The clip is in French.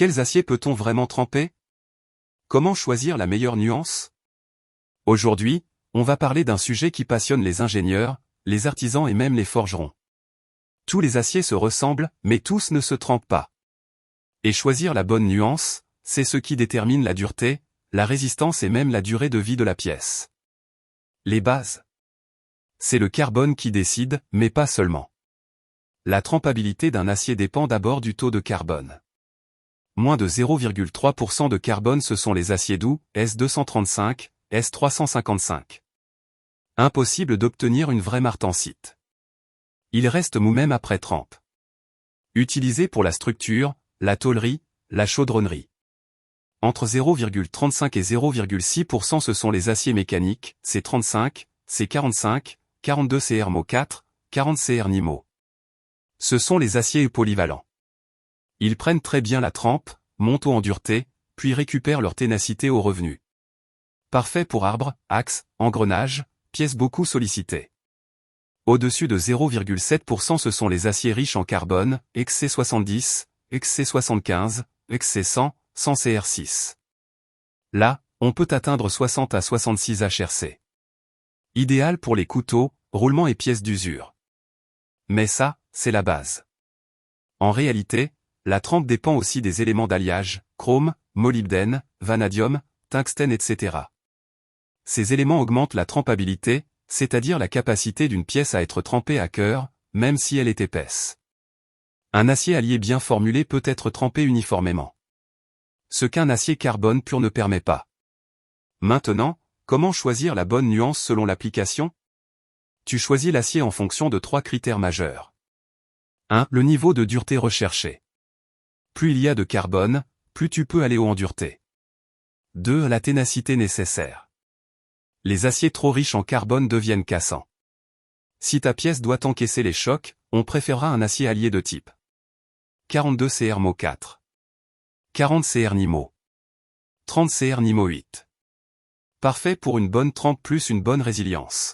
Quels aciers peut-on vraiment tremper? Comment choisir la meilleure nuance? Aujourd'hui, on va parler d'un sujet qui passionne les ingénieurs, les artisans et même les forgerons. Tous les aciers se ressemblent, mais tous ne se trempent pas. Et choisir la bonne nuance, c'est ce qui détermine la dureté, la résistance et même la durée de vie de la pièce. Les bases. C'est le carbone qui décide, mais pas seulement. La trempabilité d'un acier dépend d'abord du taux de carbone. Moins de 0,3% de carbone, ce sont les aciers doux, S235, S355. Impossible d'obtenir une vraie martensite. Il reste mou même après trempe. Utilisé pour la structure, la tôlerie, la chaudronnerie. Entre 0,35 et 0,6%, ce sont les aciers mécaniques, C35, C45, 42 CrMo4, 40 CrNimo. Ce sont les aciers polyvalents. Ils prennent très bien la trempe, montent en dureté, puis récupèrent leur ténacité au revenu. Parfait pour arbres, axes, engrenages, pièces beaucoup sollicitées. Au-dessus de 0,7%, ce sont les aciers riches en carbone, XC70, XC75, XC100, 100 CR6. Là, on peut atteindre 60 à 66 HRC. Idéal pour les couteaux, roulements et pièces d'usure. Mais ça, c'est la base. En réalité, la trempe dépend aussi des éléments d'alliage, chrome, molybdène, vanadium, tungstène, etc. Ces éléments augmentent la trempabilité, c'est-à-dire la capacité d'une pièce à être trempée à cœur, même si elle est épaisse. Un acier allié bien formulé peut être trempé uniformément. Ce qu'un acier carbone pur ne permet pas. Maintenant, comment choisir la bonne nuance selon l'application? Tu choisis l'acier en fonction de 3 critères majeurs. 1. Le niveau de dureté recherché. Plus il y a de carbone, plus tu peux aller haut en dureté. 2. La ténacité nécessaire. Les aciers trop riches en carbone deviennent cassants. Si ta pièce doit encaisser les chocs, on préférera un acier allié de type 42 CrMo4, 40 CrNimo, 30 CrNimo8. Parfait pour une bonne trempe plus une bonne résilience.